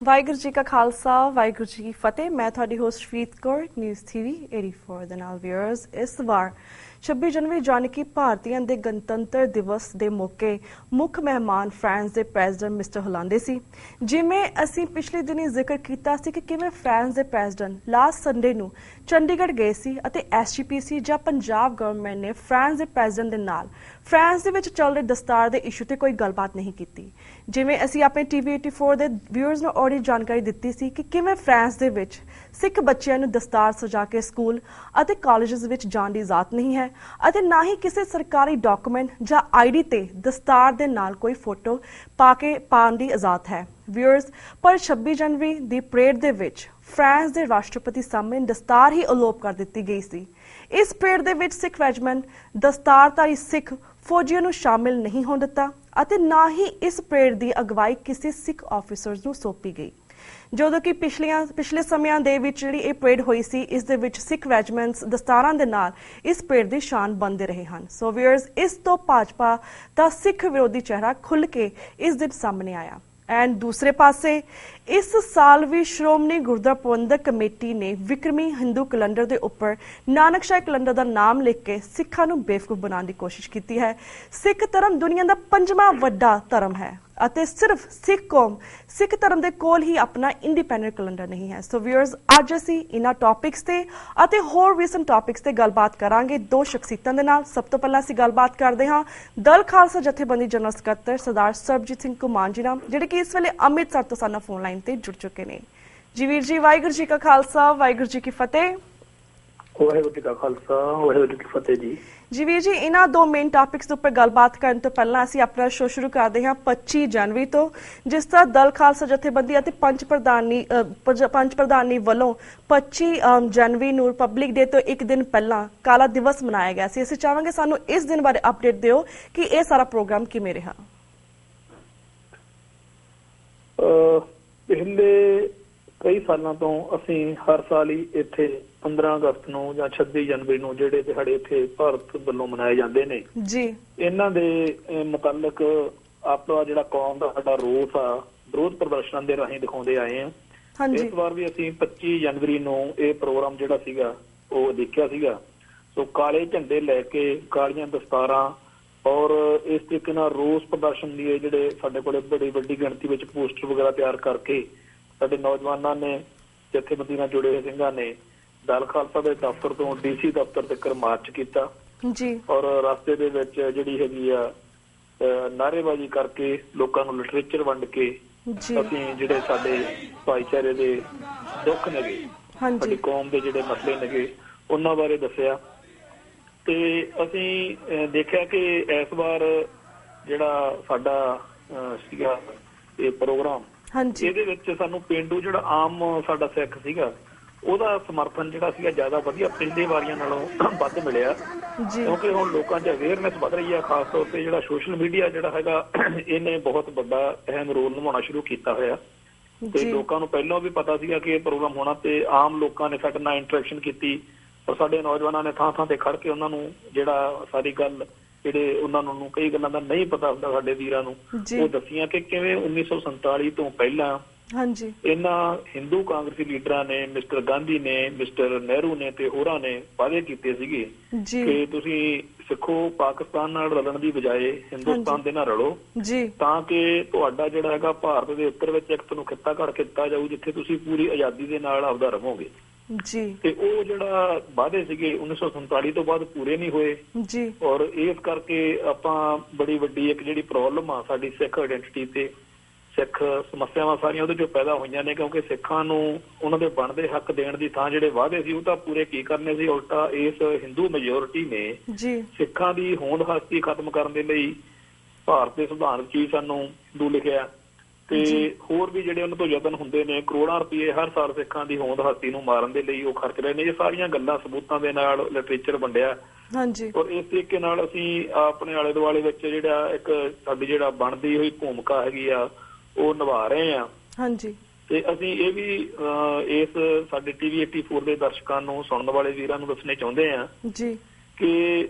ਵਾਹਿਗੁਰੂ ਜੀ ਕਾ ਖਾਲਸਾ ਵਾਹਿਗੁਰੂ ਜੀ ਕੀ ਫਤਿਹ। ਮੈਂ ਤੁਹਾਡੀ ਹੋਸਟ ਸ਼ਵੀਤ ਕੌਰ ਨਿਊਜ਼ ਟੀਵੀ 84 ਦੇ ਨਾਲ ਵੀਅਰਸ। ਇਸ ਵਾਰ 26 ਜਨਵਰੀ ਜਾਨੀ ਕਿ ਭਾਰਤੀਆਂ ਦੇ ਗਣਤੰਤਰ ਦਿਵਸ ਦੇ ਮੌਕੇ ਮੁੱਖ ਮਹਿਮਾਨ ਫਰਾਂਸ ਦੇ ਪ੍ਰੈਜ਼ੀਡੈਂਟ ਮਿਸਟਰ ਹੋਲਾਂਦੇ ਸੀ। ਜਿਵੇਂ ਅਸੀਂ ਪਿਛਲੇ ਦਿਨੀ ਜ਼ਿਕਰ ਕੀਤਾ ਸੀ ਕਿ ਕਿਵੇਂ ਫਰਾਂਸ ਦੇ ਪ੍ਰੈਜ਼ੀਡੈਂਟ ਲਾਸਟ ਸੰਡੇ ਨੂੰ ਚੰਡੀਗੜ੍ਹ ਗਏ ਸੀ ਅਤੇ ਐਸਜੀਪੀਸੀ ਜਾਂ ਪੰਜਾਬ ਗਵਰਨਮੈਂਟ ਨੇ ਫਰਾਂਸ ਦੇ ਪ੍ਰੈਜ਼ੀਡੈਂਟ ਦੇ ਨਾਲ ਫਰਾਂਸ ਦੇ ਵਿੱਚ ਚੱਲ ਰਹੇ ਦਸਤਾਰ ਦੇ ਇਸ਼ੂ ਤੇ ਕੋਈ ਗੱਲਬਾਤ ਨਹੀਂ ਕੀਤੀ। ਜਿਵੇਂ ਅਸੀਂ ਆਪਣੇ ਟੀਵੀ 84 ਦੇ ਵਿਊਅਰਸ ਨੂੰ ਔੜੀ ਜਾਣਕਾਰੀ ਦਿੱਤੀ ਸੀ ਕਿ ਕਿਵੇਂ ਫਰਾਂਸ ਦੇ ਵਿੱਚ ਸਿੱਖ ਬੱਚਿਆਂ ਨੂੰ ਦਸਤਾਰ ਸਜਾ ਕੇ ਸਕੂਲ ਅਤੇ ਕਾਲਜਸ ਵਿੱਚ ਜਾਣ ਦੀ ਇਜਾਜ਼ਤ ਨਹੀਂ ਹੈ ਅਤੇ ਨਾ ਹੀ ਕਿਸੇ ਸਰਕਾਰੀ ਡਾਕੂਮੈਂਟ ਜਾਂ ਆਈਡੀ ਤੇ ਦਸਤਾਰ ਦੇ ਨਾਲ ਕੋਈ ਫੋਟੋ ਪਾਉਣ ਦੀ ਇਜਾਜ਼ਤ ਹੈ। ਵਿਊਅਰਸ, ਪਰ 26 ਜਨਵਰੀ ਦੀ ਪਰੇਡ ਦੇ ਵਿੱਚ ਫਰਾਂਸ ਦੇ ਰਾਸ਼ਟਰਪਤੀ ਸਾਹਮਣੇ ਦਸਤਾਰ ਹੀ ਅਲੋਪ ਕਰ ਦਿੱਤੀ ਗਈ ਸੀ। ਇਸ ਪਰੇਡ ਦੇ ਵਿੱਚ ਸਿੱਖ ਰੈਜੀਮੈਂਟ ਦਸਤਾਰਧਾਰੀ ਸਿੱਖ ਫੌਜੀਆਂ ਨੂੰ ਸ਼ਾਮਿਲ ਨਹੀਂ ਹੋਣ ਦਿੱਤਾ ਅਤੇ ਨਾ ਹੀ ਇਸ ਪਰੇਡ ਦੀ ਅਗਵਾਈ ਕਿਸੇ ਸਿੱਖ ਆਫੀਸਰਸ ਨੂੰ ਸੌਂਪੀ ਗਈ। ਜਦੋਂ ਕਿ ਪਿਛਲੇ ਸਮਿਆਂ ਦੇ ਵਿੱਚ ਜਿਹੜੀ ਇਹ ਪਰੇਡ ਹੋਈ ਸੀ, ਇਸ ਦੇ ਵਿੱਚ ਸਿੱਖ ਰੈਜੀਮੈਂਟਸ ਦਸਤਾਰਾਂ ਦੇ ਨਾਲ ਇਸ ਪਰੇਡ ਦੀ ਸ਼ਾਨ ਬਣਦੇ ਰਹੇ ਹਨ। ਸੋ ਵੀਅਰਸ, ਇਸ ਤੋਂ ਭਾਜਪਾ ਦਾ ਸਿੱਖ ਵਿਰੋਧੀ ਚਿਹਰਾ ਖੁੱਲ੍ਹ ਕੇ ਇਸ ਦਿਨ ਸਾਹਮਣੇ ਆਇਆ। ਐਂਡ ਦੂਸਰੇ ਪਾਸੇ ਇਸ ਸਾਲ ਵੀ ਸ਼੍ਰੋਮਣੀ ਗੁਰਦੁਆਰਾ ਪ੍ਰਬੰਧਕ ਕਮੇਟੀ ਨੇ ਵਿਕਰਮੀ ਹਿੰਦੂ ਕੈਲੰਡਰ ਦੇ ਉੱਪਰ ਨਾਨਕਸ਼ਾਹੀ ਕੈਲੰਡਰ ਦਾ ਨਾਮ ਲਿਖ ਕੇ ਸਿੱਖਾਂ ਨੂੰ ਬੇਵਕੂਫ ਬਣਾਉਣ ਦੀ ਕੋਸ਼ਿਸ਼ ਕੀਤੀ ਹੈ। ਸਿੱਖ ਧਰਮ ਦੁਨੀਆ ਦਾ 5ਵਾਂ ਵੱਡਾ ਧਰਮ ਹੈ ਅਤੇ ਸਿਰਫ ਸਿੱਖ ਕੌਮ ਸਿੱਖ ਧਰਮ ਦੇ ਕੋਲ ਹੀ ਆਪਣਾ ਇੰਡੀਪੈਂਡੈਂਟ ਕੈਲੰਡਰ ਨਹੀਂ ਹੈ। ਸੋ ਵੀਅਰਸ, ਅੱਜ ਅਸੀਂ ਇਹਨਾਂ ਟੌਪਿਕਸ ਤੇ ਅਤੇ ਹੋਰ ਰੀਸੈਂਟ ਟੌਪਿਕਸ ਤੇ ਗੱਲਬਾਤ ਕਰਾਂਗੇ ਦੋ ਸ਼ਖਸੀਅਤਾਂ ਦੇ ਨਾਲ। ਸਭ ਤੋਂ ਪਹਿਲਾਂ ਅਸੀਂ ਗੱਲਬਾਤ ਕਰਦੇ ਹਾਂ ਦਲ ਖਾਲਸਾ ਜਥੇਬੰਦੀ ਜਨਰਲ ਸਕੱਤਰ ਸਰਦਾਰ ਸਰਬਜੀਤ ਸਿੰਘ ਘੁਮਾਣ ਜੀ ਨਾਲ, ਜਿਹੜੇ ਕਿ ਇਸ ਵੇਲੇ ਅੰਮ੍ਰਿਤਸਰ ਤੋਂ ਸਾਨੂੰ ਫੋਨ ਲਾਈਨ ਤੇ ਜੁੜ ਚੁੱਕੇ ਨੇ। ਜੀ ਵੀਰ ਜੀ, ਵਾਹਿਗੁਰੂ ਜੀ ਕਾ ਖਾਲਸਾ ਵਾਹਿਗੁਰੂ ਜੀ ਕੀ ਫਤਿਹ। ਵਾਹਿਗੁਰੂ ਜੀ ਕਾ ਖਾਲਸਾ ਵਾਹਿਗੁਰੂ ਜੀ ਕੀ ਫਤਿਹ ਜੀ। ਜੀ ਵੀਰ ਜੀ, ਇਹਨਾਂ ਦੋ ਮੇਨ ਟਾਪਿਕਸ ਦੇ ਉੱਪਰ ਗੱਲਬਾਤ ਕਰਨ ਤੋਂ ਪਹਿਲਾਂ ਅਸੀਂ ਆਪਣਾ ਸ਼ੋਅ ਸ਼ੁਰੂ ਕਰਦੇ ਹਾਂ 25 ਜਨਵਰੀ ਤੋਂ, ਜਿਸ ਤਰ੍ਹਾਂ ਦਲ ਖਾਲਸਾ ਜਥੇਬੰਦੀ ਅਤੇ ਪੰਚ ਪ੍ਰਧਾਨੀ ਵੱਲੋਂ 25 ਜਨਵਰੀ ਨੂੰ ਰਿਪਬਲਿਕ ਡੇ ਤੋਂ ਇੱਕ ਦਿਨ ਪਹਿਲਾਂ ਕਾਲਾ ਦਿਵਸ ਮਨਾਇਆ ਗਿਆ ਸੀ। ਅਸੀਂ ਚਾਹਾਂਗੇ ਸਾਨੂੰ ਇਸ ਦਿਨ ਬਾਰੇ ਅਪਡੇਟ ਦਿਓ ਕਿ ਇਹ ਸਾਰਾ ਪ੍ਰੋਗਰਾਮ ਕਿਵੇਂ ਰਿਹਾ। ਪਿਛਲੇ ਕਈ ਸਾਲਾਂ ਤੋਂ ਅਸੀਂ ਹਰ ਸਾਲ ਹੀ ਇੱਥੇ 15 ਅਗਸਤ ਨੂੰ ਜਾਂ 26 ਜਨਵਰੀ ਨੂੰ ਜਿਹੜੇ ਦਿਹਾੜੇ ਇੱਥੇ ਭਾਰਤ ਵੱਲੋਂ ਮਨਾਏ ਜਾਂਦੇ ਨੇ ਜੀ, ਇਹਨਾਂ ਦੇ ਮੁਤਲਕ ਆਪਣਾ ਜਿਹੜਾ ਕੌਮ ਦਾ ਸਾਡਾ ਰੋਸ ਆ ਵਿਰੋਧ ਪ੍ਰਦਰਸ਼ਨਾਂ ਦੇ ਰਾਹੀਂ ਦਿਖਾਉਂਦੇ ਆਏ ਆ। ਇਸ ਵਾਰ ਵੀ ਅਸੀਂ 25 ਜਨਵਰੀ ਨੂੰ ਇਹ ਪ੍ਰੋਗਰਾਮ ਜਿਹੜਾ ਸੀਗਾ ਉਹ ਦੇਖਿਆ ਸੀਗਾ। ਸੋ ਕਾਲੇ ਝੰਡੇ ਲੈ ਕੇ, ਕਾਲੀਆਂ ਦਸਤਾਰਾਂ ਔਰ ਇਸ ਤਰੀਕੇ ਨਾਲ ਰੋਸ ਪ੍ਰਦਰਸ਼ਨ ਲਈ ਜਿਹੜੇ ਸਾਡੇ ਕੋਲ ਬੜੀ ਵੱਡੀ ਗਿਣਤੀ ਵਿੱਚ ਪੋਸਟਰ ਵਗੈਰਾ ਤਿਆਰ ਕਰਕੇ ਸਾਡੇ ਨੌਜਵਾਨਾਂ ਨੇ, ਜਥੇਬੰਦੀ ਨਾਲ ਜੁੜੇ ਹੋਏ ਸਿੰਘਾਂ ਨੇ ਦਲ ਖਾਲਸਾ ਦੇ ਦਫ਼ਤਰ ਤੋਂ ਡੀਸੀ ਦਫ਼ਤਰ ਤੱਕ ਮਾਰਚ ਕੀਤਾ ਜੀ। ਔਰ ਰਸਤੇ ਦੇ ਵਿੱਚ ਜਿਹੜੀ ਹੈਗੀ ਆ ਨਾਅਰੇਬਾਜ਼ੀ ਕਰਕੇ, ਲੋਕਾਂ ਨੂੰ ਲਿਟਰੇਚਰ ਵੰਡ ਕੇ ਅਸੀਂ ਜਿਹੜੇ ਸਾਡੇ ਭਾਈਚਾਰੇ ਦੇ ਦੁੱਖ ਨੇਗੇ, ਸਾਡੀ ਕੌਮ ਦੇ ਜਿਹੜੇ ਮਸਲੇ ਨੇਗੇ, ਉਹਨਾਂ ਬਾਰੇ ਦੱਸਿਆ। ਤੇ ਅਸੀਂ ਦੇਖਿਆ ਕਿ ਇਸ ਵਾਰ ਜਿਹੜਾ ਸਾਡਾ ਸੀਗਾ ਇਹ ਪ੍ਰੋਗਰਾਮ, ਇਹਦੇ ਵਿੱਚ ਸਾਨੂੰ ਪੇਂਡੂ ਜਿਹੜਾ ਆਮ ਸਾਡਾ ਸਿੱਖ ਸੀਗਾ ਉਹਦਾ ਸਮਰਥਨ ਜਿਹੜਾ ਸੀਗਾ ਜ਼ਿਆਦਾ ਵਧੀਆ ਪਿਛਲੇ ਵਾਰੀਆਂ ਨਾਲੋਂ ਵੱਧ ਮਿਲਿਆ, ਕਿਉਂਕਿ ਹੁਣ ਲੋਕਾਂ 'ਚ ਅਵੇਅਰਨੈਸ ਵੱਧ ਰਹੀ ਹੈ। ਖਾਸ ਤੌਰ ਤੇ ਜਿਹੜਾ ਸੋਸ਼ਲ ਮੀਡੀਆ ਜਿਹੜਾ ਹੈਗਾ ਇਹਨੇ ਬਹੁਤ ਵੱਡਾ ਅਹਿਮ ਰੋਲ ਨਿਭਾਉਣਾ ਸ਼ੁਰੂ ਕੀਤਾ ਹੋਇਆ ਤੇ ਲੋਕਾਂ ਨੂੰ ਪਹਿਲਾਂ ਵੀ ਪਤਾ ਸੀਗਾ ਕਿ ਇਹ ਪ੍ਰੋਗਰਾਮ ਹੋਣਾ ਤੇ ਆਮ ਲੋਕਾਂ ਨੇ ਸਾਡੇ ਨਾਲ ਇੰਟਰੈਕਸ਼ਨ ਕੀਤੀ ਔਰ ਸਾਡੇ ਨੌਜਵਾਨਾਂ ਨੇ ਥਾਂ ਥਾਂ ਤੇ ਖੜ ਕੇ ਉਹਨਾਂ ਨੂੰ ਜਿਹੜਾ ਸਾਰੀ ਗੱਲ ਜਿਹੜੇ ਉਹਨਾਂ ਨੂੰ ਕਈ ਗੱਲਾਂ ਦਾ ਨਹੀਂ ਪਤਾ ਹੁੰਦਾ ਸਾਡੇ ਵੀਰਾਂ ਨੂੰ ਉਹ ਦੱਸੀਆਂ ਕਿ ਕਿਵੇਂ 1947 ਤੋਂ ਪਹਿਲਾਂ ਇਹਨਾਂ ਹਿੰਦੂ ਕਾਂਗਰਸੀ ਲੀਡਰਾਂ ਨੇ, ਮਿਸਟਰ ਗਾਂਧੀ ਨੇ, ਮਿਸਟਰ ਨਹਿਰੂ ਨੇ ਤੇ ਹੋਰਾਂ ਨੇ ਵਾਅਦੇ ਕੀਤੇ ਸੀਗੇ ਕਿ ਤੁਸੀਂ ਸਿੱਖੋ ਪਾਕਿਸਤਾਨ ਨਾਲ ਰਲਣ ਦੀ ਬਜਾਏ ਹਿੰਦੁਸਤਾਨ ਦੇ ਨਾਲ ਰਲੋ ਤਾਂ ਕਿ ਤੁਹਾਡਾ ਜਿਹੜਾ ਹੈਗਾ ਭਾਰਤ ਦੇ ਉੱਤਰ ਵਿੱਚ ਇੱਕ ਤੁਹਾਨੂੰ ਖਿੱਤਾ ਘੜ ਕੇ ਦਿੱਤਾ ਜਾਊ ਜਿੱਥੇ ਤੁਸੀਂ ਪੂਰੀ ਆਜ਼ਾਦੀ ਦੇ ਨਾਲ ਆਪਦਾ ਰਵੋਗੇ। ਤੇ ਉਹ ਜਿਹੜਾ ਵਾਅਦੇ ਸੀਗੇ 1947 ਤੋਂ ਬਾਅਦ ਪੂਰੇ ਨਹੀਂ ਹੋਏ ਔਰ ਇਸ ਕਰਕੇ ਆਪਾਂ ਬੜੀ ਵੱਡੀ ਇੱਕ ਜਿਹੜੀ ਪ੍ਰੋਬਲਮ ਆ ਸਾਡੀ ਸਿੱਖ ਆਇਡੈਂਟੀਟੀ ਤੇ ਸਿੱਖ ਸਮੱਸਿਆਵਾਂ ਸਾਰੀਆਂ ਉਹਦੇ ਚੋਂ ਪੈਦਾ ਹੋਈਆਂ ਨੇ, ਕਿਉਂਕਿ ਸਿੱਖਾਂ ਨੂੰ ਉਹਨਾਂ ਦੇ ਬਣਦੇ ਹੱਕ ਦੇਣ ਦੀ ਥਾਂ ਜਿਹੜੇ ਵਾਅਦੇ ਸੀ ਉਹ ਤਾਂ ਪੂਰੇ ਕੀ ਕਰਨੇ ਸੀ, ਉਲਟਾ ਇਸ ਹਿੰਦੂ ਮੈਜੋਰਿਟੀ ਨੇ ਸਿੱਖਾਂ ਦੀ ਹੋਂਦ ਹਸਤੀ ਖਤਮ ਕਰਨ ਦੇ ਲਈ ਭਾਰਤ ਦੇ ਸੰਵਿਧਾਨ ਵਿੱਚ ਹੀ ਸਾਨੂੰ ਹਿੰਦੂ ਲਿਖਿਆ ਤੇ ਹੋਰ ਵੀ ਜਿਹੜੇ ਉਹਨਾਂ ਤੋਂ ਯਤਨ ਹੁੰਦੇ ਨੇ, ਕਰੋੜਾਂ ਰੁਪਏ ਹਰ ਸਾਲ ਸਿੱਖਾਂ ਦੀ ਹੋਂਦ ਹਸਤੀ ਨੂੰ ਮਾਰਨ ਦੇ ਲਈ ਉਹ ਖਰਚ ਰਹੇ ਨੇ। ਇਹ ਸਾਰੀਆਂ ਗੱਲਾਂ ਸਬੂਤਾਂ ਦੇ ਨਾਲ ਲਿਟਰੇਚਰ ਵੰਡਿਆ ਔਰ ਇਸ ਤਰੀਕੇ ਨਾਲ ਅਸੀਂ ਆਪਣੇ ਆਲੇ ਦੁਆਲੇ ਵਿੱਚ ਜਿਹੜਾ ਇੱਕ ਸਾਡੀ ਜਿਹੜਾ ਬਣਦੀ ਹੋਈ ਭੂਮਿਕਾ ਹੈਗੀ ਆ ਉਹ ਨਿਭਾ ਰਹੇ ਆ। ਤੇ ਅਸੀਂ ਇਹ ਵੀ ਇਸ ਸਾਡੇ ਟੀਵੀ 84 ਦੇ ਦਰਸ਼ਕਾਂ ਨੂੰ, ਸੁਣਨ ਵਾਲੇ ਵੀਰਾਂ ਨੂੰ ਦੱਸਣੇ ਚਾਹੁੰਦੇ ਆ ਕਿ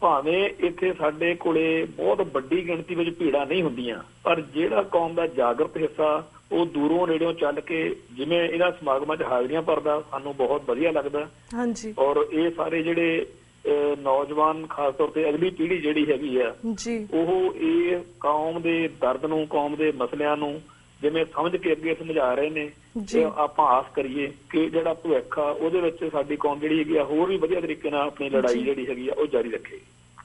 ਭਾਵੇਂ ਇੱਥੇ ਸਾਡੇ ਕੋਲੇ ਬਹੁਤ ਵੱਡੀ ਗਿਣਤੀ ਵਿੱਚ ਭੀੜਾਂ ਨਹੀਂ ਹੁੰਦੀਆਂ, ਪਰ ਜਿਹੜਾ ਕੌਮ ਦਾ ਜਾਗਰਤ ਹਿੱਸਾ ਉਹ ਦੂਰੋਂ ਨੇੜਿਓਂ ਚੱਲ ਕੇ ਜਿਵੇਂ ਇਹਨਾਂ ਸਮਾਗਮਾਂ 'ਚ ਹਾਜ਼ਰੀਆਂ ਭਰਦਾ, ਸਾਨੂੰ ਬਹੁਤ ਵਧੀਆ ਲੱਗਦਾ। ਹਾਂਜੀ। ਔਰ ਇਹ ਸਾਰੇ ਜਿਹੜੇ ਨੌਜਵਾਨ, ਖਾਸ ਤੌਰ ਤੇ ਅਗਲੀ ਪੀੜ੍ਹੀ ਜਿਹੜੀ ਹੈਗੀ ਆ ਜੀ, ਉਹ ਇਹ ਕੌਮ ਦੇ ਦਰਦ ਨੂੰ, ਕੌਮ ਦੇ ਮਸਲਿਆਂ ਨੂੰ ਜਿਵੇਂ ਸਮਝ ਕੇ ਅੱਗੇ ਸਮਝਾ ਰਹੇ ਨੇ। ਆਪਾਂ ਆਸ ਕਰੀਏ ਕਿ ਜਿਹੜਾ ਭਵਿੱਖ ਆ ਉਹਦੇ ਵਿੱਚ ਸਾਡੀ ਕੌਮ ਜਿਹੜੀ ਹੈਗੀ ਆ ਹੋਰ ਵੀ ਵਧੀਆ ਤਰੀਕੇ ਨਾਲ ਆਪਣੀ ਲੜਾਈ ਜਿਹੜੀ ਹੈਗੀ ਆ ਉਹ ਜਾਰੀ ਰੱਖੇ।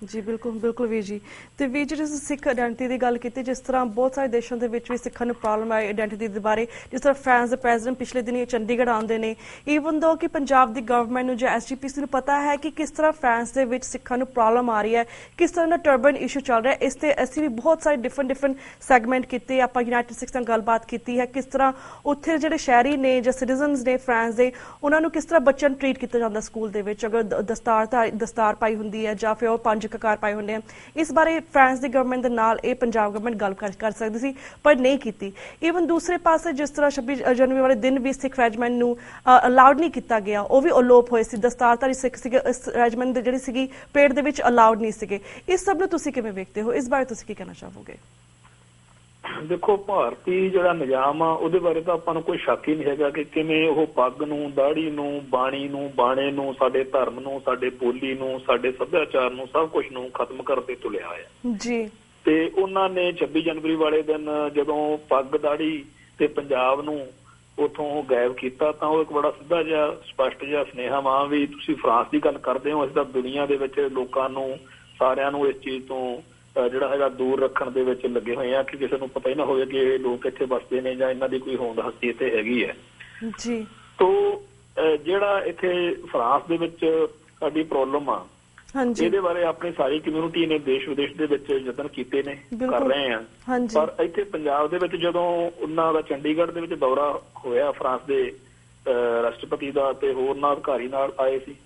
ਜੀ ਬਿਲਕੁਲ ਬਿਲਕੁਲ ਵੀਰ ਜੀ। ਤੇ ਵੀਰ ਜੀ ਤੁਸੀਂ ਸਿੱਖ ਆਇਡੈਂਟੀਟੀ ਦੀ ਗੱਲ ਕੀਤੀ, ਜਿਸ ਤਰ੍ਹਾਂ ਬਹੁਤ ਸਾਰੇ ਦੇਸ਼ਾਂ ਦੇ ਵਿੱਚ ਵੀ ਸਿੱਖਾਂ ਨੂੰ ਪ੍ਰੋਬਲਮ ਹੈ ਆਇਡੈਂਟੀਟੀ ਦੇ ਬਾਰੇ। ਜਿਸ ਤਰ੍ਹਾਂ ਫਰਾਂਸ ਦੇ ਪ੍ਰੈਜ਼ੀਡੈਂਟ ਪਿਛਲੇ ਦਿਨੀ ਚੰਡੀਗੜ੍ਹ ਆਉਂਦੇ ਨੇ, ਈਵਨ ਦੋ ਕਿ ਪੰਜਾਬ ਦੀ ਗਵਰਨਮੈਂਟ ਨੂੰ ਜਾਂ SGPC ਨੂੰ ਪਤਾ ਹੈ ਕਿ ਕਿਸ ਤਰ੍ਹਾਂ ਫਰਾਂਸ ਦੇ ਵਿੱਚ ਸਿੱਖਾਂ ਨੂੰ ਪ੍ਰੋਬਲਮ ਆ ਰਹੀ ਹੈ, ਕਿਸ ਤਰ੍ਹਾਂ ਦਾ ਟਰਬਨ ਇਸ਼ੂ ਚੱਲ ਰਿਹਾ। ਇਸ ਤੇ ਅਸੀਂ ਵੀ ਬਹੁਤ ਸਾਰੇ ਡਿਫਰੈਂਟ ਸੈਗਮੈਂਟ ਕੀਤੇ, ਆਪਾਂ ਯੂਨਾਈਟਿਡ ਸਿੱਖਸ ਨਾਲ ਗੱਲਬਾਤ ਕੀਤੀ ਹੈ ਕਿਸ ਤਰ੍ਹਾਂ ਉੱਥੇ ਜਿਹੜੇ ਸ਼ਹਿਰੀ ਨੇ ਜਾਂ ਸਿਟੀਜ਼ਨਸ ਨੇ ਫਰਾਂਸ ਦੇ, ਉਹਨਾਂ ਨੂੰ ਕਿਸ ਤਰ੍ਹਾਂ ਬੱਚਿਆਂ ਨੂੰ ਟ੍ਰੀਟ ਕੀਤਾ ਜਾਂਦਾ ਸਕੂਲ ਦੇ ਵਿੱਚ, ਅਗਰ ਦਸਤਾਰ ਪਾਈ ਹੁੰਦੀ ਹੈ ਜਾਂ ਫਿਰ ਉਹ 5 ਕਕਾਰ ਪਾਏ ਹੁੰਦੇ ਆ। ਇਸ ਬਾਰੇ ਫਰਾਂਸ ਦੀ ਗਵਰਨਮੈਂਟ ਦੇ ਨਾਲ ਇਹ ਪੰਜਾਬ ਗਵਰਨਮੈਂਟ ਗੱਲ ਕਰ ਸਕਦੀ ਸੀ, ਪਰ ਨਹੀਂ ਕੀਤੀ। ਈਵਨ ਦੂਸਰੇ ਪਾਸੇ ਜਿਸ ਤਰ੍ਹਾਂ 26 ਜਨਵਰੀ ਵਾਲੇ ਦਿਨ ਵੀ ਸਿੱਖ ਰੈਜੀਮੈਂਟ ਨੂੰ ਅਲਾਉਡ ਨਹੀਂ ਕੀਤਾ ਗਿਆ, ਉਹ ਵੀ ਅਲੋਪ ਹੋਏ ਸੀ। ਦਸਤਾਰਧਾਰੀ ਸਿੱਖ ਸੀਗੇ ਇਸ ਰੈਜੀਮੈਂਟ ਦੇ ਜਿਹੜੀ ਸੀਗੀ ਪਰੇਡ ਦੇ ਵਿੱਚ ਅਲਾਉਡ ਨਹੀਂ ਸੀਗੇ। ਇਸ ਸਭ ਨੂੰ ਤੁਸੀਂ ਕਿਵੇਂ ਵੇਖਦੇ ਹੋ? ਇਸ ਬਾਰੇ ਤੁਸੀਂ ਕੀ ਕਹਿਣਾ ਚਾਹੋਗੇ? ਦੇਖੋ, ਭਾਰਤੀ ਜਿਹੜਾ ਨਿਜ਼ਾਮ ਆ ਉਹਦੇ ਬਾਰੇ ਤਾਂ ਆਪਾਂ ਨੂੰ ਕੋਈ ਸ਼ੱਕ ਹੀ ਨਹੀਂ ਹੈਗਾ ਕਿ ਕਿਵੇਂ ਉਹ ਪੱਗ ਨੂੰ, ਦਾੜੀ ਨੂੰ, ਬਾਣੀ ਨੂੰ, ਬਾਣੇ ਨੂੰ, ਸਾਡੇ ਧਰਮ ਨੂੰ, ਸਾਡੇ ਬੋਲੀ ਨੂੰ, ਸਾਡੇ ਸੱਭਿਆਚਾਰ ਨੂੰ, ਸਭ ਕੁਝ ਨੂੰ ਖਤਮ ਕਰਨ ਤੇ ਤੁਲਿਆ ਹੋਇਆ ਜੀ। ਤੇ ਉਹਨਾਂ ਨੇ 26 ਜਨਵਰੀ ਵਾਲੇ ਦਿਨ ਜਦੋਂ ਪੱਗ, ਦਾੜੀ ਤੇ ਪੰਜਾਬ ਨੂੰ ਉੱਥੋਂ ਗਾਇਬ ਕੀਤਾ ਤਾਂ ਉਹ ਇੱਕ ਬੜਾ ਸਿੱਧਾ ਜਿਹਾ, ਸਪਸ਼ਟ ਜਿਹਾ ਸੁਨੇਹਾ ਵਾ ਵੀ ਤੁਸੀਂ ਫਰਾਂਸ ਦੀ ਗੱਲ ਕਰਦੇ ਹੋ, ਅਸੀਂ ਤਾਂ ਦੁਨੀਆ ਦੇ ਵਿੱਚ ਲੋਕਾਂ ਨੂੰ, ਸਾਰਿਆਂ ਨੂੰ ਇਸ ਚੀਜ਼ ਤੋਂ ਜਿਹੜਾ ਹੈਗਾ ਦੂਰ ਰੱਖਣ ਦੇ ਵਿੱਚ ਲੱਗੇ ਹੋਏ ਆ ਕਿ ਕਿਸੇ ਨੂੰ ਪਤਾ ਹੀ ਨਾ ਹੋਵੇ ਕਿ ਇਹ ਲੋਕ ਇੱਥੇ ਵਸਦੇ ਨੇ ਜਾਂ ਇਹਨਾਂ ਦੀ ਕੋਈ ਹੋਂਦ ਹਸਤੀ ਇੱਥੇ ਹੈਗੀ ਹੈ ਜੀ। ਤੋ ਜਿਹੜਾ ਇੱਥੇ ਫਰਾਂਸ ਦੇ ਵਿੱਚ ਸਾਡੀ ਪ੍ਰੋਬਲਮ ਆ, ਇਹਦੇ ਬਾਰੇ ਆਪਣੀ ਸਾਰੀ ਕਮਿਊਨਿਟੀ ਨੇ ਦੇਸ਼ ਵਿਦੇਸ਼ ਦੇ ਵਿੱਚ ਯਤਨ ਕੀਤੇ ਨੇ, ਕਰ ਰਹੇ ਆ। ਪਰ ਇੱਥੇ ਪੰਜਾਬ ਦੇ ਵਿੱਚ ਜਦੋਂ ਉਹਨਾਂ ਦਾ ਚੰਡੀਗੜ੍ਹ ਦੇ ਵਿੱਚ ਦੌਰਾ ਹੋਇਆ ਫਰਾਂਸ ਦੇ ਰਾਸ਼ਟਰਪਤੀ ਦਾ ਤੇ ਹੋਰਨਾਂ ਅਧਿਕਾਰੀ ਨਾਲ ਆਏ ਸੀ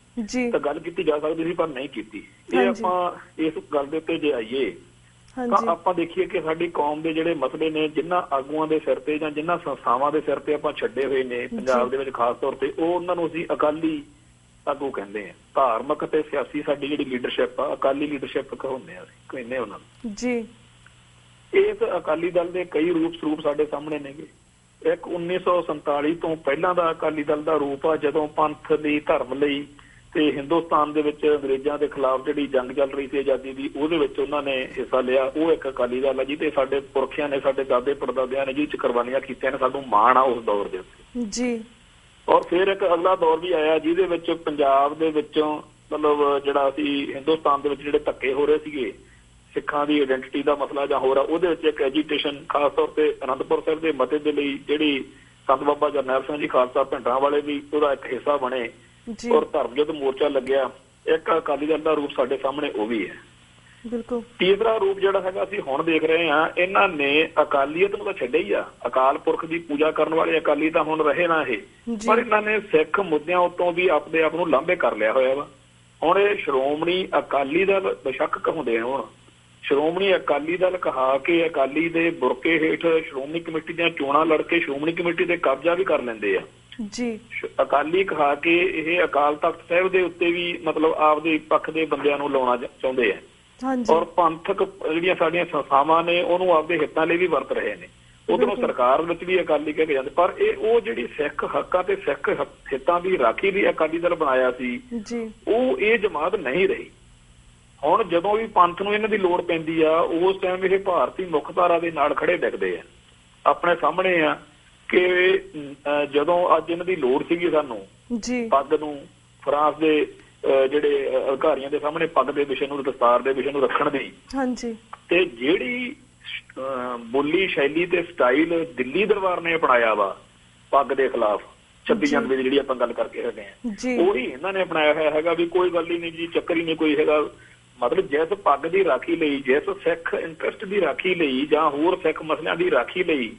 ਤਾਂ ਗੱਲ ਕੀਤੀ ਜਾ ਸਕਦੀ ਸੀ, ਪਰ ਨਹੀਂ ਕੀਤੀ। ਇਹ ਆਪਾਂ ਇਸ ਗੱਲ ਦੇ ਉੱਤੇ ਜੇ ਆਈਏ ਤਾਂ ਆਪਾਂ ਦੇਖੀਏ ਕਿ ਸਾਡੀ ਕੌਮ ਦੇ ਜਿਹੜੇ ਮਸਲੇ ਨੇ, ਜਿਨ੍ਹਾਂ ਆਗੂਆਂ ਦੇ ਸਿਰ ਤੇ ਜਾਂ ਜਿਨ੍ਹਾਂ ਸੰਸਥਾਵਾਂ ਦੇ ਸਿਰ ਤੇ ਆਪਾਂ ਛੱਡੇ ਹੋਏ ਨੇ ਪੰਜਾਬ ਦੇ ਵਿੱਚ ਖਾਸ ਤੌਰ ਤੇ, ਉਹ ਉਹਨਾਂ ਨੂੰ ਅਸੀਂ ਅਕਾਲੀ ਆਗੂ ਕਹਿੰਦੇ ਆ। ਧਾਰਮਿਕ ਤੇ ਸਿਆਸੀ ਸਾਡੀ ਜਿਹੜੀ ਲੀਡਰਸ਼ਿਪ ਆ, ਅਕਾਲੀ ਲੀਡਰਸ਼ਿਪ ਕਹਿੰਦੇ ਆ, ਅਸੀਂ ਕਹਿੰਦੇ ਉਹਨਾਂ ਨੂੰ ਜੀ। ਇਸ ਅਕਾਲੀ ਦਲ ਦੇ ਕਈ ਰੂਪ ਸਰੂਪ ਸਾਡੇ ਸਾਹਮਣੇ ਨੇਗੇ। ਇੱਕ 1947 ਤੋਂ ਪਹਿਲਾਂ ਦਾ ਅਕਾਲੀ ਦਲ ਦਾ ਰੂਪ ਆ, ਜਦੋਂ ਪੰਥ ਲਈ, ਧਰਮ ਲਈ ਤੇ ਹਿੰਦੁਸਤਾਨ ਦੇ ਵਿੱਚ ਅੰਗਰੇਜ਼ਾਂ ਦੇ ਖਿਲਾਫ ਜਿਹੜੀ ਜੰਗ ਚੱਲ ਰਹੀ ਸੀ ਆਜ਼ਾਦੀ ਦੀ, ਉਹਦੇ ਵਿੱਚ ਉਹਨਾਂ ਨੇ ਹਿੱਸਾ ਲਿਆ। ਉਹ ਇੱਕ ਅਕਾਲੀ ਦਲ ਆ ਜਿਹਦੇ ਸਾਡੇ ਪੁਰਖਿਆਂ ਨੇ, ਸਾਡੇ ਦਾਦੇ ਪੜਦਾਦਿਆਂ ਨੇ ਜਿਹਦੇ ਚ ਕੁਰਬਾਨੀਆਂ ਕੀਤੀਆਂ ਨੇ, ਸਾਨੂੰ ਮਾਣ ਆ ਉਸ ਦੌਰ ਦੇ ਉੱਤੇ ਜੀ। ਔਰ ਫਿਰ ਇੱਕ ਅਗਲਾ ਦੌਰ ਵੀ ਆਇਆ ਜਿਹਦੇ ਵਿੱਚ ਪੰਜਾਬ ਦੇ ਵਿੱਚੋਂ ਮਤਲਬ ਜਿਹੜਾ ਅਸੀਂ ਹਿੰਦੁਸਤਾਨ ਦੇ ਵਿੱਚ ਜਿਹੜੇ ਧੱਕੇ ਹੋ ਰਹੇ ਸੀਗੇ, ਸਿੱਖਾਂ ਦੀ ਆਇਡੈਂਟੀਟੀ ਦਾ ਮਸਲਾ ਜਾਂ ਹੋਰ ਆ, ਉਹਦੇ ਵਿੱਚ ਇੱਕ ਐਜੀਟੇਸ਼ਨ ਖਾਸ ਤੌਰ ਤੇ ਅਨੰਦਪੁਰ ਸਾਹਿਬ ਦੇ ਮਤੇ ਦੇ ਲਈ ਜਿਹੜੀ ਸੰਤ ਬਾਬਾ ਜਰਨੈਲ ਸਿੰਘ ਜੀ ਖਾਲਸਾ ਭਿੰਡਰਾਂ ਵਾਲੇ ਵੀ ਉਹਦਾ ਇੱਕ ਹਿੱਸਾ ਬਣੇ ਔਰ ਧਰਮ ਯੁੱਧ ਮੋਰਚਾ ਲੱਗਿਆ। ਇੱਕ ਅਕਾਲੀ ਦਲ ਦਾ ਰੂਪ ਸਾਡੇ ਸਾਹਮਣੇ ਉਹ ਵੀ ਹੈ। ਬਿਲਕੁਲ। ਤੀਸਰਾ ਰੂਪ ਜਿਹੜਾ ਹੈਗਾ ਅਸੀਂ ਹੁਣ ਦੇਖ ਰਹੇ ਹਾਂ, ਇਹਨਾਂ ਨੇ ਅਕਾਲੀਅਤ ਨੂੰ ਤਾਂ ਛੱਡਿਆ ਹੀ ਆ, ਅਕਾਲ ਪੁਰਖ ਦੀ ਪੂਜਾ ਕਰਨ ਵਾਲੇ ਅਕਾਲੀ ਤਾਂ ਹੁਣ ਰਹੇ ਨਾ ਇਹ, ਪਰ ਇਹਨਾਂ ਨੇ ਸਿੱਖ ਮੁੱਦਿਆਂ ਉੱਤੋਂ ਵੀ ਆਪਣੇ ਆਪ ਨੂੰ ਲਾਂਭੇ ਕਰ ਲਿਆ ਹੋਇਆ ਵਾ। ਹੁਣ ਇਹ ਸ਼੍ਰੋਮਣੀ ਅਕਾਲੀ ਦਲ ਬੇਸ਼ੱਕ ਕਹਾਉਂਦੇ ਆ, ਹੁਣ ਸ਼੍ਰੋਮਣੀ ਅਕਾਲੀ ਦਲ ਕਹਾ ਕੇ ਅਕਾਲੀ ਦੇ ਬੁਰਕੇ ਹੇਠ ਸ਼੍ਰੋਮਣੀ ਕਮੇਟੀ ਦੀਆਂ ਚੋਣਾਂ ਲੜ ਕੇ ਸ਼੍ਰੋਮਣੀ ਕਮੇਟੀ ਤੇ ਕਬਜ਼ਾ ਵੀ ਕਰ ਲੈਂਦੇ ਆ ਜੀ। ਅਕਾਲੀ ਕਹਾ ਕੇ ਇਹ ਅਕਾਲ ਤਖਤ ਸਾਹਿਬ ਦੇ ਉੱਤੇ ਵੀ ਮਤਲਬ ਆਪਦੇ ਪੱਖ ਦੇ ਬੰਦਿਆਂ ਨੂੰ ਲਾਉਣਾ ਚਾਹੁੰਦੇ ਆ ਔਰ ਪੰਥਕ ਜਿਹੜੀਆਂ ਸਾਡੀਆਂ ਸੰਸਥਾਵਾਂ ਨੇ ਉਹਨੂੰ ਆਪਦੇ ਹਿੱਤਾਂ ਲਈ ਵੀ ਵਰਤ ਰਹੇ ਨੇ। ਉਧਰੋਂ ਸਰਕਾਰ ਵਿੱਚ ਵੀ ਅਕਾਲੀ ਕਹਿ ਕੇ ਜਾਂਦੇ, ਪਰ ਇਹ ਉਹ ਜਿਹੜੀ ਸਿੱਖ ਹੱਕਾਂ ਤੇ ਸਿੱਖ ਹਿੱਤਾਂ ਦੀ ਰਾਖੀ ਲਈ ਅਕਾਲੀ ਦਲ ਬਣਾਇਆ ਸੀ, ਉਹ ਇਹ ਜਮਾਤ ਨਹੀਂ ਰਹੀ। ਹੁਣ ਜਦੋਂ ਵੀ ਪੰਥ ਨੂੰ ਇਹਨਾਂ ਦੀ ਲੋੜ ਪੈਂਦੀ ਆ, ਉਸ ਟਾਈਮ ਇਹ ਭਾਰਤੀ ਮੁੱਖ ਧਾਰਾ ਦੇ ਨਾਲ ਖੜੇ ਦਿਖਦੇ ਆ। ਆਪਣੇ ਸਾਹਮਣੇ ਆ ਕਿ ਜਦੋਂ ਅੱਜ ਇਹਨਾਂ ਦੀ ਲੋੜ ਸੀਗੀ ਸਾਨੂੰ ਪੱਗ ਨੂੰ, ਫਰਾਂਸ ਦੇ ਜਿਹੜੇ ਅਧਿਕਾਰੀਆਂ ਦੇ ਸਾਹਮਣੇ ਪੱਗ ਦੇ ਵਿਸ਼ੇ ਨੂੰ, ਦਸਤਾਰ ਦੇ ਵਿਸ਼ੇ ਨੂੰ ਰੱਖਣ ਦੀ, ਤੇ ਜਿਹੜੀ ਬੋਲੀ ਸ਼ੈਲੀ ਤੇ ਸਟਾਈਲ ਦਿੱਲੀ ਦਰਬਾਰ ਨੇ ਅਪਣਾਇਆ ਵਾ ਪੱਗ ਦੇ ਖਿਲਾਫ 26 ਜਨਵਰੀ ਦੀ ਜਿਹੜੀ ਆਪਾਂ ਗੱਲ ਕਰਕੇ ਹਟੇ ਆ, ਉਹੀ ਇਹਨਾਂ ਨੇ ਅਪਣਾਇਆ ਹੋਇਆ ਹੈਗਾ ਵੀ ਕੋਈ ਗੱਲ ਹੀ ਨਹੀਂ ਜੀ, ਚੱਕਰ ਹੀ ਨਹੀਂ ਕੋਈ ਹੈਗਾ। ਮਤਲਬ ਜਿਸ ਪੱਗ ਦੀ ਰਾਖੀ ਲਈ, ਜਿਸ ਸਿੱਖ ਇੰਟਰਸਟ ਦੀ ਰਾਖੀ ਲਈ ਜਾਂ ਹੋਰ ਸਿੱਖ ਮਸਲਿਆਂ ਦੀ ਰਾਖੀ ਲਈ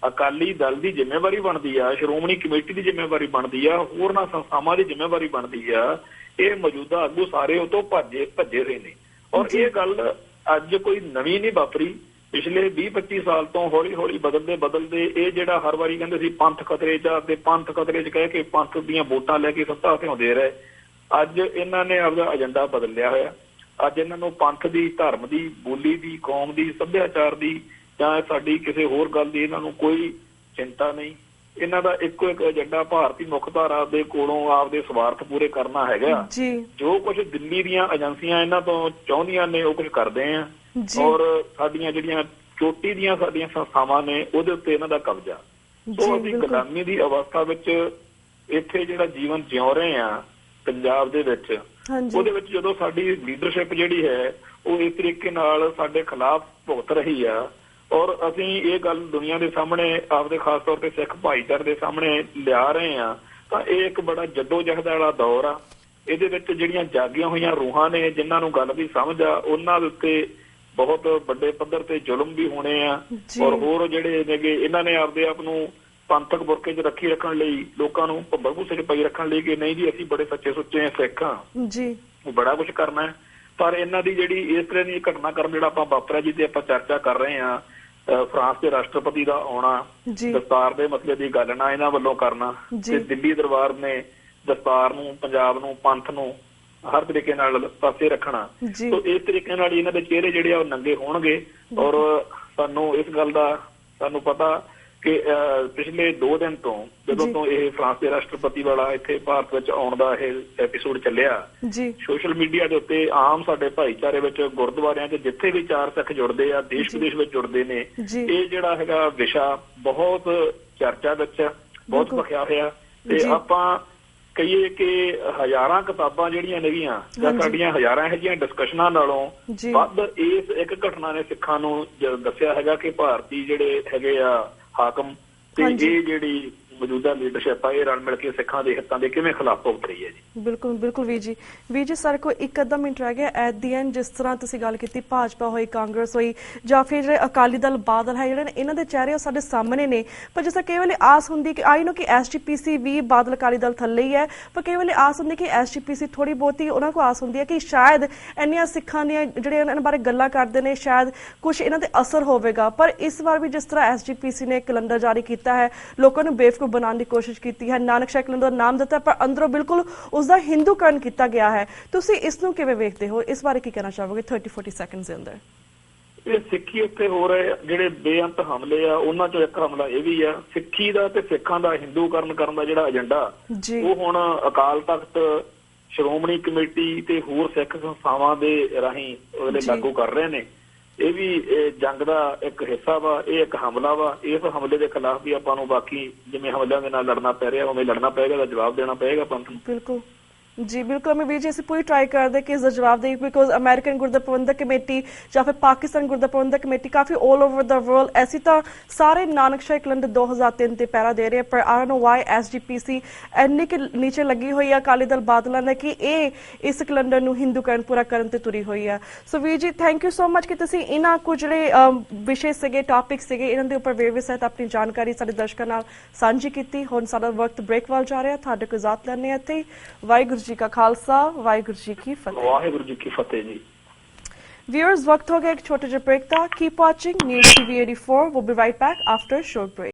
ਅਕਾਲੀ ਦਲ ਦੀ ਜ਼ਿੰਮੇਵਾਰੀ ਬਣਦੀ ਆ, ਸ਼੍ਰੋਮਣੀ ਕਮੇਟੀ ਦੀ ਜ਼ਿੰਮੇਵਾਰੀ ਬਣਦੀ ਆ, ਹੋਰਨਾਂ ਸੰਸਥਾਵਾਂ ਦੀ ਜ਼ਿੰਮੇਵਾਰੀ ਬਣਦੀ ਆ, ਇਹ ਮੌਜੂਦਾ ਆਗੂ ਸਾਰੇ ਉਹ ਤੋਂ ਭੱਜੇ ਹੋਏ ਨੇ। ਔਰ ਇਹ ਗੱਲ ਅੱਜ ਕੋਈ ਨਵੀਂ ਨਹੀਂ ਵਾਪਰੀ, ਪਿਛਲੇ 20-25 ਸਾਲ ਤੋਂ ਹੌਲੀ ਹੌਲੀ ਬਦਲਦੇ ਇਹ ਜਿਹੜਾ ਹਰ ਵਾਰੀ ਕਹਿੰਦੇ ਸੀ ਪੰਥ ਖਤਰੇ 'ਚ, ਤੇ ਪੰਥ ਖਤਰੇ 'ਚ ਕਹਿ ਕੇ ਪੰਥ ਦੀਆਂ ਵੋਟਾਂ ਲੈ ਕੇ ਸੱਤਾ ਤੇ ਆਉਂਦੇ ਰਹੇ। ਅੱਜ ਇਹਨਾਂ ਨੇ ਆਪਦਾ ਏਜੰਡਾ ਬਦਲ ਲਿਆ ਹੋਇਆ। ਅੱਜ ਇਹਨਾਂ ਨੂੰ ਪੰਥ ਦੀ, ਧਰਮ ਦੀ, ਬੋਲੀ ਦੀ, ਕੌਮ ਦੀ, ਸੱਭਿਆਚਾਰ ਦੀ ਜਾਂ ਸਾਡੀ ਕਿਸੇ ਹੋਰ ਗੱਲ ਦੀ ਇਹਨਾਂ ਨੂੰ ਕੋਈ ਚਿੰਤਾ ਨਹੀਂ। ਇਹਨਾਂ ਦਾ ਇੱਕੋ ਇੱਕ ਏਜੰਡਾ ਭਾਰਤੀ ਮੁੱਖ ਧਾਰਾ ਦੇ ਕੋਲੋਂ ਆਪਦੇ ਸਵਾਰਥ ਪੂਰੇ ਕਰਨਾ ਹੈਗਾ। ਜੋ ਕੁਝ ਦਿੱਲੀ ਦੀਆਂ ਏਜੰਸੀਆਂ ਇਹਨਾਂ ਤੋਂ ਚਾਹੁੰਦੀਆਂ ਨੇ ਉਹ ਕੁਝ ਕਰਦੇ ਆ, ਔਰ ਸਾਡੀਆਂ ਜਿਹੜੀਆਂ ਚੋਟੀ ਦੀਆਂ ਸਾਡੀਆਂ ਸੰਸਥਾਵਾਂ ਨੇ ਉਹਦੇ ਉੱਤੇ ਇਹਨਾਂ ਦਾ ਕਬਜ਼ਾ। ਸੋ ਅਸੀਂ ਗੁਲਾਮੀ ਦੀ ਅਵਸਥਾ ਵਿੱਚ ਇੱਥੇ ਜਿਹੜਾ ਜੀਵਨ ਜਿਉ ਰਹੇ ਆ ਪੰਜਾਬ ਦੇ ਵਿੱਚ, ਉਹਦੇ ਵਿੱਚ ਜਦੋਂ ਸਾਡੀ ਲੀਡਰਸ਼ਿਪ ਜਿਹੜੀ ਹੈ ਉਹ ਇਸ ਤਰੀਕੇ ਨਾਲ ਸਾਡੇ ਖਿਲਾਫ ਭੁਗਤ ਰਹੀ ਆ, ਔਰ ਅਸੀਂ ਇਹ ਗੱਲ ਦੁਨੀਆ ਦੇ ਸਾਹਮਣੇ ਆਪਦੇ ਖਾਸ ਤੌਰ ਤੇ ਸਿੱਖ ਭਾਈਚਾਰੇ ਦੇ ਸਾਹਮਣੇ ਲਿਆ ਰਹੇ ਆ, ਤਾਂ ਇਹ ਇੱਕ ਬੜਾ ਜੱਦੋ-ਜਹਿਦ ਵਾਲਾ ਦੌਰ ਆ। ਇਹਦੇ ਵਿੱਚ ਜਿਹੜੀਆਂ ਜਾਗੀਆਂ ਹੋਈਆਂ ਰੂਹਾਂ ਨੇ, ਜਿਨ੍ਹਾਂ ਨੂੰ ਗੱਲ ਦੀ ਸਮਝ ਆ, ਉਹਨਾਂ ਦੇ ਉੱਤੇ ਬਹੁਤ ਵੱਡੇ ਪੱਧਰ ਤੇ ਜ਼ੁਲਮ ਵੀ ਹੋਣੇ ਆ, ਔਰ ਹੋਰ ਜਿਹੜੇ ਨੇਗੇ ਇਹਨਾਂ ਨੇ ਆਪਦੇ ਆਪ ਨੂੰ ਪੰਥਕ ਬੁਰਕੇ 'ਚ ਰੱਖਣ ਲਈ, ਲੋਕਾਂ ਨੂੰ ਭੱਬਲ ਭੂਸੇ 'ਚ ਪਾਈ ਰੱਖਣ ਲਈ ਕਿ ਨਹੀਂ ਜੀ ਅਸੀਂ ਬੜੇ ਸੱਚੇ ਸੁੱਚੇ ਸਿੱਖ ਹਾਂ, ਉਹ ਬੜਾ ਕੁਛ ਕਰਨਾ ਹੈ। ਪਰ ਇਹਨਾਂ ਦੀ ਜਿਹੜੀ ਇਸ ਤਰ੍ਹਾਂ ਦੀ ਘਟਨਾਕ੍ਰਮ ਜਿਹੜਾ ਆਪਾਂ ਵਾਪਰਿਆ ਜਿਹਦੀ ਆਪਾਂ ਚਰਚਾ ਕਰ ਰਹੇ ਹਾਂ, ਫਰਾਂਸ ਦੇ ਰਾਸ਼ਟਰਪਤੀ ਦਾ ਆਉਣਾ, ਦਸਤਾਰ ਦੇ ਮਸਲੇ ਦੀ ਗੱਲ ਨਾ ਇਹਨਾਂ ਵੱਲੋਂ ਕਰਨਾ, ਤੇ ਦਿੱਲੀ ਦਰਬਾਰ ਨੇ ਦਸਤਾਰ ਨੂੰ, ਪੰਜਾਬ ਨੂੰ, ਪੰਥ ਨੂੰ ਹਰ ਤਰੀਕੇ ਨਾਲ ਪਾਸੇ ਰੱਖਣਾ। ਸੋ ਇਸ ਤਰੀਕੇ ਨਾਲ ਇਹਨਾਂ ਦੇ ਚਿਹਰੇ ਜਿਹੜੇ ਆ ਉਹ ਨੰਗੇ ਹੋਣਗੇ। ਔਰ ਸਾਨੂੰ ਇਸ ਗੱਲ ਦਾ ਸਾਨੂੰ ਪਤਾ ਕਿ ਪਿਛਲੇ 2 ਦਿਨ ਤੋਂ ਜਦੋਂ ਤੋਂ ਇਹ ਫਰਾਂਸ ਦੇ ਰਾਸ਼ਟਰਪਤੀ ਵਾਲਾ ਇੱਥੇ ਭਾਰਤ ਵਿੱਚ ਆਉਣ ਦਾ ਇਹ ਐਪੀਸੋਡ ਚੱਲਿਆ, ਸੋਸ਼ਲ ਮੀਡੀਆ ਦੇ ਉੱਤੇ ਆਮ ਸਾਡੇ ਭਾਈਚਾਰੇ ਵਿੱਚ, ਗੁਰਦੁਆਰਿਆਂ 'ਚ ਜਿੱਥੇ ਵੀ 4 ਸਿੱਖ ਜੁੜਦੇ ਆ, ਦੇਸ਼ ਵਿਦੇਸ਼ ਵਿੱਚ ਜੁੜਦੇ ਨੇ, ਇਹ ਜਿਹੜਾ ਹੈਗਾ ਵਿਸ਼ਾ ਬਹੁਤ ਚਰਚਾ ਵਿੱਚ, ਬਹੁਤ ਭਖਿਆ ਹੋਇਆ। ਤੇ ਆਪਾਂ ਕਹੀਏ ਕਿ ਹਜ਼ਾਰਾਂ ਕਿਤਾਬਾਂ ਜਿਹੜੀਆਂ ਨੇਗੀਆਂ ਜਾਂ ਸਾਡੀਆਂ ਹਜ਼ਾਰਾਂ ਇਹੋ ਜਿਹੀਆਂ ਡਿਸਕਸ਼ਨਾਂ ਨਾਲੋਂ ਵੱਧ ਇਸ ਇੱਕ ਘਟਨਾ ਨੇ ਸਿੱਖਾਂ ਨੂੰ ਦੱਸਿਆ ਹੈਗਾ ਕਿ ਭਾਰਤੀ ਜਿਹੜੇ ਹੈਗੇ ਆ ਹਾਕਮ ਤੇ ਇਹ ਜਿਹੜੀ ਮੌਜੂਦਾ ਲੀਡਰਸ਼ਿਪ ਆ, ਇਹ ਰਲ ਮਿਲ ਕੇ ਸਿੱਖਾਂ ਦੇ ਹਿੱਤਾਂ ਦੇ ਕਿਵੇਂ ਖਿਲਾਫ ਭੁਗਤ ਰਹੀ ਹੈ ਜੀ। ਬਿਲਕੁਲ ਬਿਲਕੁਲ ਵੀਰ ਜੀ ਸਾਡੇ ਕੋਲ ਇੱਕ ਅੱਧਾ ਮਿੰਟ ਰਹਿ ਗਿਆ ਐਟ ਦੀ ਐਂਡ। ਜਿਸ ਤਰ੍ਹਾਂ ਤੁਸੀਂ ਗੱਲ ਕੀਤੀ, ਭਾਜਪਾ ਹੋਈ, ਕਾਂਗਰਸ ਹੋਈ, ਜਾਂ ਫਿਰ ਜਿਹੜੇ ਅਕਾਲੀ ਦਲ, ਬਾਦਲ ਹੈ, ਜਿਹੜੇ ਇਹਨਾਂ ਦੇ ਚਿਹਰੇ ਉਹ ਸਾਡੇ ਸਾਹਮਣੇ ਨੇ। ਪਰ ਜਿਸ ਤਰ੍ਹਾਂ ਕਈ ਵੇਲੇ ਆਸ ਹੁੰਦੀ ਕਿ ਆਈ ਨੋ ਕਿ SGPC ਵੀ ਬਾਦਲ ਅਕਾਲੀ ਦਲ ਥੱਲੇ ਹੀ ਹੈ, ਪਰ ਕਈ ਵੇਲੇ ਆਸ ਹੁੰਦੀ ਕਿ SGPC ਥੋੜੀ ਬਹੁਤੀ ਉਹਨਾਂ ਕੋਲ ਆਸ ਹੁੰਦੀ ਹੈ ਕਿ ਸ਼ਾਇਦ ਇੰਨੀਆਂ ਸਿੱਖਾਂ ਦੀਆਂ ਜਿਹੜੇ ਇਹਨਾਂ ਬਾਰੇ ਗੱਲਾਂ ਕਰਦੇ ਨੇ, ਸ਼ਾਇਦ ਕੁਝ ਇਹਨਾਂ ਤੇ ਅਸਰ ਹੋਵੇਗਾ। ਪਰ ਇਸ ਵਾਰ ਵੀ ਜਿਸ ਤਰ੍ਹਾਂ SGPC ਨੇ ਕੈਲੰਡਰ ਜਾਰੀ ਕੀਤਾ ਹੈ, ਲੋਕਾਂ ਨੂੰ ਬੇਵਕੂਫ ਬਣਾਉਣ ਦੀ ਕੋਸ਼ਿਸ਼ ਕੀਤੀ ਹੈ, ਨਾਨਕਸ਼ਾਹੀ ਕੈਲੰਡਰ ਦਾ ਨਾਮ ਦਿੱਤਾ, ਪਰ ਅੰਦਰੋਂ ਬਿਲਕੁਲ ਉਸਦਾ ਹਿੰਦੂਕਰਨ ਕੀਤਾ ਗਿਆ ਹੈ। ਤੁਸੀਂ ਇਸ ਨੂੰ ਕਿਵੇਂ ਵੇਖਦੇ ਹੋ? ਇਸ ਬਾਰੇ ਕੀ ਕਹਿਣਾ ਚਾਹੋਗੇ 30-40 ਸੈਕਿੰਡਸ ਦੇ ਅੰਦਰ? ਇਹ ਸਿੱਖੀ ਉੱਤੇ ਹੋ ਰਹੇ ਜਿਹੜੇ ਬੇਅੰਤ ਹਮਲੇ ਆ, ਉਹਨਾਂ ਚੋਂ ਇੱਕ ਹਮਲਾ ਇਹ ਵੀ ਆ। ਸਿੱਖੀ ਦਾ ਤੇ ਸਿੱਖਾਂ ਦਾ ਹਿੰਦੂਕਰਨ ਕਰਨ ਦਾ ਜਿਹੜਾ ਏਜੰਡਾ ਉਹ ਹੁਣ ਅਕਾਲ ਤਖਤ, ਸ਼੍ਰੋਮਣੀ ਕਮੇਟੀ ਤੇ ਹੋਰ ਸਿੱਖ ਸੰਸਥਾਵਾਂ ਦੇ ਰਾਹੀਂ ਉਹਦੇ ਲਾਗੂ ਕਰ ਰਹੇ ਨੇ। ਇਹ ਵੀ ਜੰਗ ਦਾ ਇੱਕ ਹਿੱਸਾ ਵਾ, ਇਹ ਇੱਕ ਹਮਲਾ ਵਾ। ਇਸ ਹਮਲੇ ਦੇ ਖਿਲਾਫ ਵੀ ਆਪਾਂ ਨੂੰ ਬਾਕੀ ਜਿਵੇਂ ਹਮਲਿਆਂ ਦੇ ਨਾਲ ਲੜਨਾ ਪੈ ਰਿਹਾ ਉਵੇਂ ਲੜਨਾ ਪਏਗਾ, ਦਾ ਜਵਾਬ ਦੇਣਾ ਪਏਗਾ ਪੰਥ ਨੂੰ। ਬਿਲਕੁਲ ਜੀ, ਬਿਲकुल। मैं ਵੀਰ ਜੀ ਅਸੀਂ ਪੂਰੀ ਟਰਾਈ ਕਰਦੇ ਕਿ ਇਸ ਦਾ ਜਵਾਬ ਦੇਈਏ, because American Gurdwara Prabandhak committee ਜਾਂ ਫਿਰ ਪਾਕਿਸਤਾਨ ਗੁਰਦੁਆਰਾ ਪ੍ਰਬੰਧਕ ਕਮੇਟੀ ਕਾਫੀ ਆਲ ਓਵਰ ਦਾ ਵਰਲਡ ਐਸੀ ਤਾਂ ਸਾਰੇ ਨਾਨਕਸ਼ਾਹੀ ਕੈਲੰਡਰ 2003 ਤੇ ਪੈਰਾ ਦੇ ਰਹੇ, ਪਰ I don't know why SGPC ਇੰਨੀ ਕਿ ਨੀਚੇ ਲੱਗੀ ਹੋਈ ਹੈ ਅਕਾਲੀ ਦਲ ਬਾਦਲਾਂ ਨੇ ਕਿ ਇਹ ਇਸ ਕੈਲੰਡਰ ਨੂੰ ਹਿੰਦੂਕਰਨ ਪੂਰਾ ਕਰਨ ਤੇ ਤੁਰੀ ਹੋਈ ਹੈ। ਸੋ ਵੀਰ ਜੀ ਥੈਂਕ ਯੂ ਸੋ ਮਚ ਕਿ ਤੁਸੀਂ ਇਹਨਾਂ ਕੁਝ ਜਿਹੜੇ ਵਿਸ਼ੇ ਸੀਗੇ, ਟੌਪਿਕ ਸੀਗੇ, ਇਹਨਾਂ ਦੇ ਉੱਪਰ ਵੇਰਵੇ ਸਹਿਤ ਆਪਣੀ ਜਾਣਕਾਰੀ ਸਾਡੇ ਦਰਸ਼ਕਾਂ ਨਾਲ ਸਾਂਝੀ ਕੀਤੀ। ਹੁਣ ਸਾਡਾ ਵਕਤ ਬ੍ਰੇਕ ਵੱਲ ਜਾ ਰਿਹਾ, ਤੁਹਾਡੇ ਕੋਲ ਇਜਾਜ਼ਤ ਲੈਣੇ ਇੱਥੇ। ਵਾਹਿਗੁਰੂ ਜੀ ਕਾ ਖਾਲਸਾ, ਵਾਹਿਗੁਰੂ ਜੀ ਕੀ ਫਤਿਹ। ਵਾਹਿਗੁਰੂ ਜੀ ਕੀ ਫਤਿਹ ਜੀ। Viewers, वक्त हो गया एक छोटे से ब्रेक था। Keep watching News TV 84. We'll be right back after a short break.